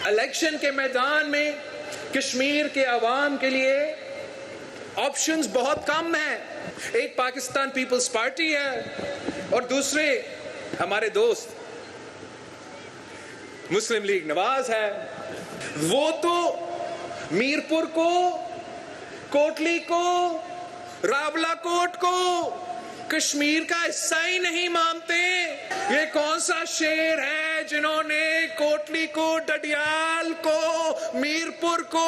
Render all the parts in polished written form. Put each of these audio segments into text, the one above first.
Election کے میدان میں کشمیر کے عوام کے لیے آپشنز بہت کم ہیں. ایک پاکستان پیپلز پارٹی ہے اور دوسرے ہمارے دوست مسلم لیگ نواز ہے. وہ تو میرپور کو، کوٹلی کو، راولا کوٹ کو کشمیر کا حصہ ہی نہیں مانتے. یہ کون سا شیر ہے جنہوں نے کوٹلی کو، ڈڈیال کو، میرپور کو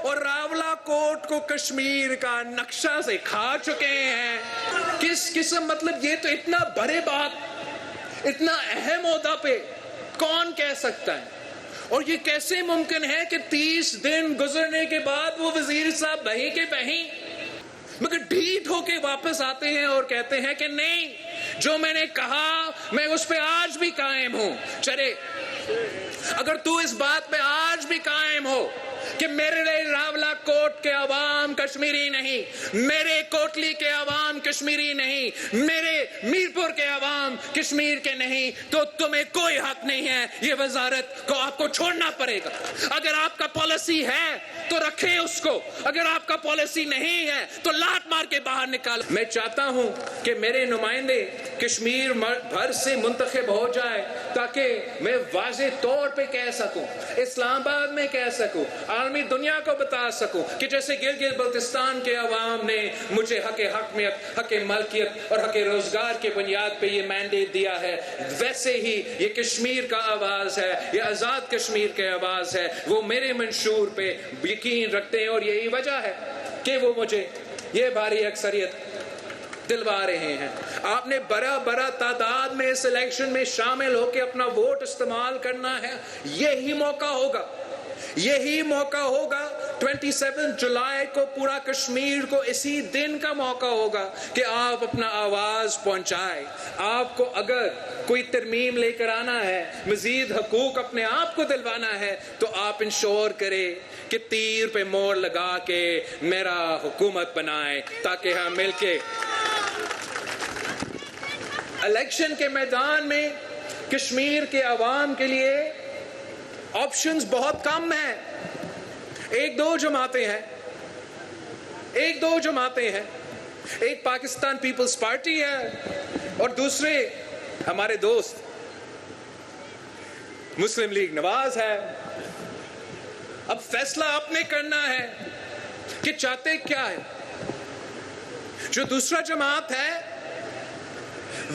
اور راولا کوٹ کو کشمیر کا نقشہ سے کھا چکے ہیں؟ کس قسم، مطلب یہ تو اتنا بڑے بات، اتنا اہم عہدہ پہ کون کہہ سکتا ہے؟ اور یہ کیسے ممکن ہے کہ 30 دن گزرنے کے بعد وہ وزیر صاحب بہیں کے بہیں مگر ڈھیٹ ہو کے واپس آتے ہیں اور کہتے ہیں کہ نہیں، جو میں نے کہا میں اس پہ آج بھی قائم ہوں. چلے اگر تو اس بات پہ آج بھی قائم ہو کہ میرے راولا کوٹ کے عوام کشمیری نہیں، میرے کوٹلی کے عوام کشمیری نہیں، میرے میرپور کے عوام کشمیر کے نہیں، تو تمہیں کوئی حق نہیں ہے. یہ وزارت کو آپ کو چھوڑنا پڑے گا. اگر آپ کا پالیسی ہے تو رکھیں اس کو، اگر آپ کا پالیسی نہیں ہے تو لات مار کے باہر نکال. میں چاہتا ہوں کہ میرے نمائندے کشمیر بھر سے منتخب ہو جائے تاکہ میں واضح طور پہ کہہ سکوں، اسلام آباد میں کہہ سکوں، عالمی دنیا کو بتا سکوں کہ جیسے گلگت بلتستان کے عوام نے مجھے حق حاکمیت، حق ملکیت اور حق روزگار کے بنیاد پہ یہ مینڈیٹ دیا ہے، ویسے ہی یہ کشمیر کا آواز ہے، یہ آزاد کشمیر کے آواز ہے. وہ میرے منشور پہ یقین رکھتے ہیں اور یہی وجہ ہے کہ وہ مجھے یہ بھاری اکثریت دلوا رہے ہیں. آپ نے بڑا تعداد میں اس الیکشن میں شامل ہو کے اپنا ووٹ استعمال کرنا ہے. یہی موقع ہوگا 27 جولائی کو پورا کشمیر کو اسی دن کا موقع ہوگا کہ آپ اپنا آواز پہنچائیں. آپ کو اگر کوئی ترمیم لے کر آنا ہے، مزید حقوق اپنے آپ کو دلوانا ہے، تو آپ انشور کریں کہ تیر پہ مور لگا کے میرا حکومت بنائیں تاکہ ہم مل کے الیکشن کے میدان میں کشمیر کے عوام کے لیے آپشنز بہت کم ہیں. ایک دو جماعتیں ہیں. ایک پاکستان پیپلز پارٹی ہے اور دوسرے ہمارے دوست مسلم لیگ نواز ہے. اب فیصلہ آپ نے کرنا ہے کہ چاہتے کیا ہے. جو دوسرا جماعت ہے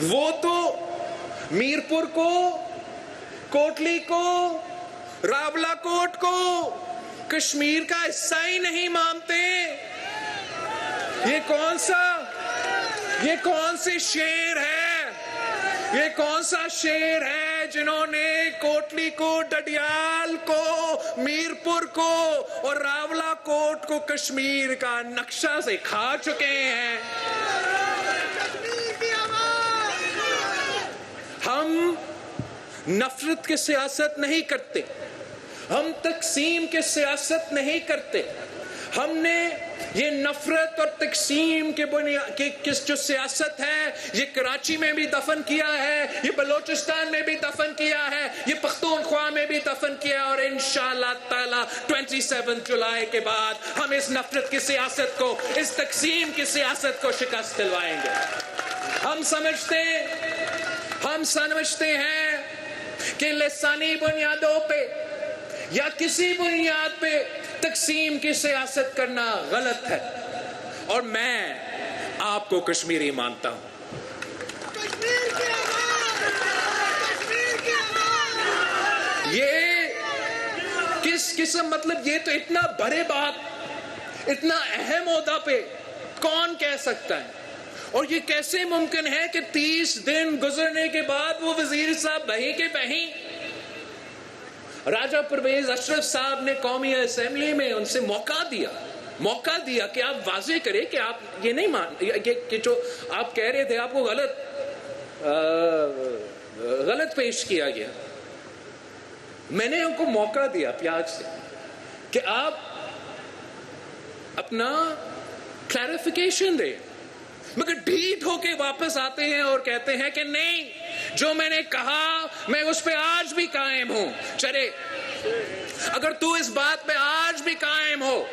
وہ تو میرپور کو، کوٹلی کو، راولا کوٹ کو کشمیر کا حصہ ہی نہیں مانتے. یہ کون سے شیر ہے، یہ کون سا شیر ہے جنہوں نے کوٹلی کو، ڈڈیال کو، میرپور کو اور راولا کوٹ کو کشمیر کا نقشہ سے کھا چکے ہیں. ہم نفرت کی سیاست نہیں کرتے، ہم تقسیم کی سیاست نہیں کرتے. ہم نے یہ نفرت اور تقسیم کے بنیاد کی جو سیاست ہے یہ کراچی میں بھی دفن کیا ہے، یہ بلوچستان میں بھی دفن کیا ہے، یہ پختونخوا میں بھی دفن کیا، اور انشاءاللہ تعالی 27 جولائی کے بعد ہم اس نفرت کی سیاست کو، اس تقسیم کی سیاست کو شکست دلوائیں گے. ہم سمجھتے ہیں کہ لسانی بنیادوں پہ یا کسی بنیاد پہ تقسیم کی سیاست کرنا غلط ہے، اور میں آپ کو کشمیری مانتا ہوں. یہ کس قسم، مطلب یہ تو اتنا بڑے بات، اتنا اہم عہدہ پہ کون کہہ سکتا ہے؟ اور یہ کیسے ممکن ہے کہ 30 دن گزرنے کے بعد وہ وزیر صاحب بہیں کے بہیں؟ راجہ پرویز اشرف صاحب نے قومی اسمبلی میں ان سے موقع دیا کہ آپ واضح کریں کہ آپ یہ نہیں کہ جو آپ کہہ رہے تھے آپ کو غلط پیش کیا گیا. میں نے ان کو موقع دیا پیاج سے کہ آپ اپنا کلیریفیکیشن دیں، مگر ڈھیٹ ہو کے واپس آتے ہیں اور کہتے ہیں کہ نہیں، جو میں نے کہا میں اس پہ آج بھی قائم ہوں. چلے اگر تو اس بات پہ آج بھی قائم ہو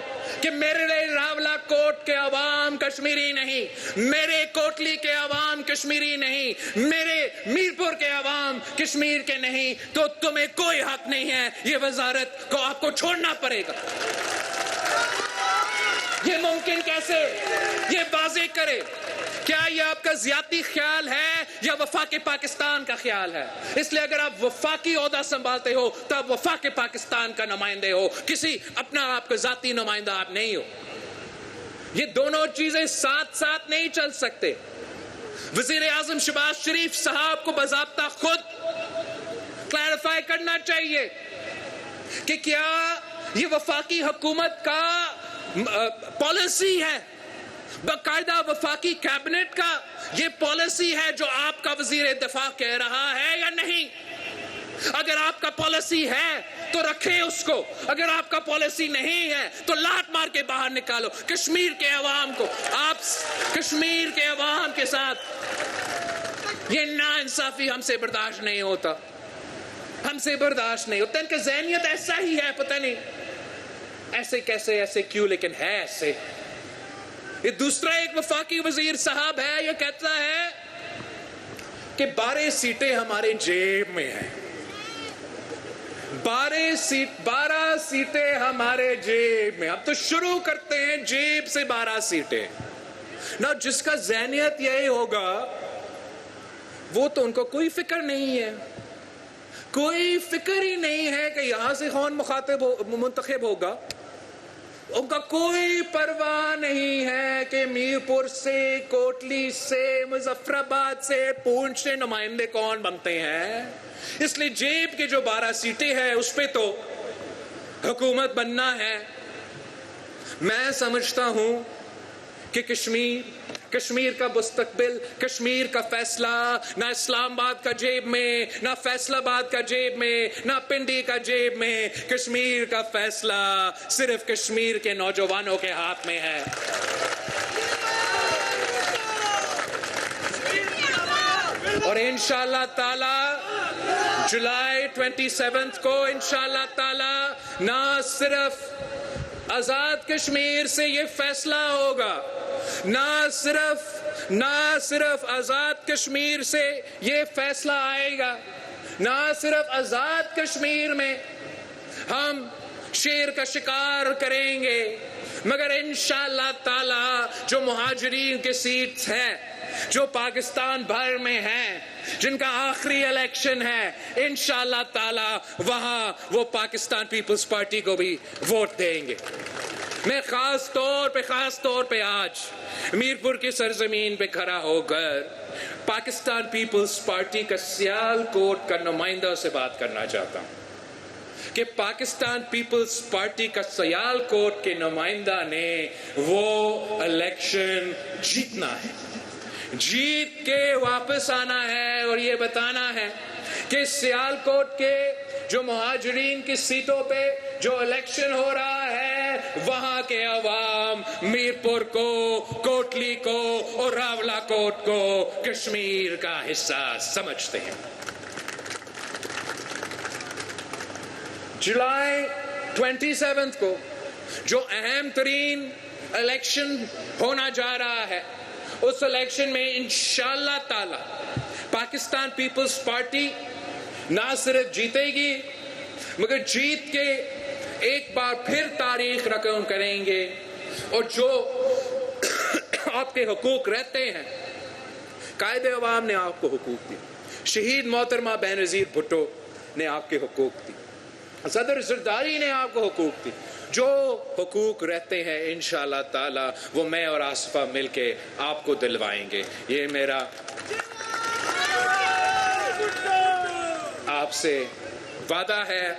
کہ میرے لیے راولا کوٹ کے عوام کشمیری نہیں، میرے کوٹلی کے عوام کشمیری نہیں، میرے میرپور کے عوام کشمیر کے نہیں، تو تمہیں کوئی حق نہیں ہے، یہ وزارت کو آپ کو چھوڑنا پڑے گا۔ یہ ممکن کیسے؟ یہ واضح کرے، کیا یہ آپ کا ذاتی خیال ہے یا وفاق پاکستان کا خیال ہے؟ اس لیے اگر آپ وفاقی عہدہ سنبھالتے ہو تو آپ وفاق پاکستان کا نمائندے ہو، کسی اپنا آپ کا ذاتی نمائندہ آپ نہیں ہو۔ یہ دونوں چیزیں ساتھ ساتھ نہیں چل سکتے۔ وزیر اعظم شہباز شریف صاحب کو باضابطہ خود کلیریفائی کرنا چاہیے کہ کیا یہ وفاقی حکومت کا پالیسی ہے، باقاعدہ وفاقی کیبنٹ کا یہ پالیسی ہے جو آپ کا وزیر دفاع کہہ رہا ہے یا نہیں؟ اگر آپ کا پالیسی ہے تو رکھیں اس کو، اگر آپ کا پالیسی نہیں ہے تو لات مار کے باہر نکالو کشمیر کے عوام کو۔ آپ کشمیر کے عوام کے ساتھ یہ ناانصافی ہم سے برداشت نہیں ہوتا، ہم سے برداشت نہیں ہوتا۔ ان کا ذہنیت ایسا ہی ہے، پتہ نہیں ایسے کیسے، ایسے کیوں، لیکن ہے ایسے۔ یہ دوسرا ایک وفاقی وزیر صاحب ہے، یہ کہتا ہے کہ 12 سیٹیں ہمارے جیب میں ہیں، 12 سیٹیں ہمارے جیب میں۔ اب تو شروع کرتے ہیں جیب سے 12 سیٹیں نہ۔ جس کا ذہنیت یہی ہوگا وہ تو ان کو کوئی فکر نہیں ہے، کوئی فکر ہی نہیں ہے کہ یہاں سے کون منتخب ہوگا، ان کا کوئی پرواہ نہیں ہے کہ میرپور سے، کوٹلی سے، مظفر آباد سے، پونچھ سے نمائندے کون بنتے ہیں۔ اس لیے جیب کی جو 12 سیٹیں ہیں اس پہ تو حکومت بننا ہے۔ میں سمجھتا ہوں کہ کشمیر کا مستقبل، کشمیر کا فیصلہ نہ اسلام آباد کا جیب میں، نہ فیصل آباد کا جیب میں، نہ پنڈی کا جیب میں۔ کشمیر کا فیصلہ صرف کشمیر کے نوجوانوں کے ہاتھ میں ہے۔ اور انشاءاللہ تعالی جولائی 27 کو انشاءاللہ تعالی نہ صرف آزاد کشمیر سے یہ فیصلہ ہوگا، نہ صرف آزاد کشمیر سے یہ فیصلہ آئے گا، نہ صرف آزاد کشمیر میں ہم شیر کا شکار کریں گے، مگر انشاءاللہ تعالی جو مہاجرین کے سیٹس ہیں جو پاکستان بھر میں ہیں، جن کا آخری الیکشن ہے، انشاءاللہ تعالی وہاں وہ پاکستان پیپلز پارٹی کو بھی ووٹ دیں گے۔ میں خاص طور پہ آج میرپور کی سرزمین پہ کھڑا ہو کر پاکستان پیپلز پارٹی کا سیال کوٹ کا نمائندہ سے بات کرنا چاہتا ہوں کہ پاکستان پیپلز پارٹی کا سیال کوٹ کے نمائندہ نے وہ الیکشن جیتنا ہے، جیت کے واپس آنا ہے اور یہ بتانا ہے کہ سیال کوٹ کے جو مہاجرین کی سیٹوں پہ جو الیکشن ہو رہا ہے وہاں کے عوام میرپور کو، کوٹلی کو اور راولا کوٹ کو کشمیر کا حصہ سمجھتے ہیں۔ جولائی 27 کو جو اہم ترین الیکشن ہونا جا رہا ہے، اس الیکشن میں انشاءاللہ تعالی پاکستان پیپلز پارٹی نہ صرف جیتے گی مگر جیت کے ایک بار پھر تاریخ رقم کریں گے، اور جو آپ کے حقوق رہتے ہیں، قائد عوام نے آپ کو حقوق دی، شہید محترمہ بینظیر بھٹو نے آپ کے حقوق دی، صدر زرداری نے آپ کو حقوق دی، جو حقوق رہتے ہیں انشاءاللہ تعالی وہ میں اور آصفہ مل کے آپ کو دلوائیں گے۔ یہ میرا آپ سے وعدہ ہے۔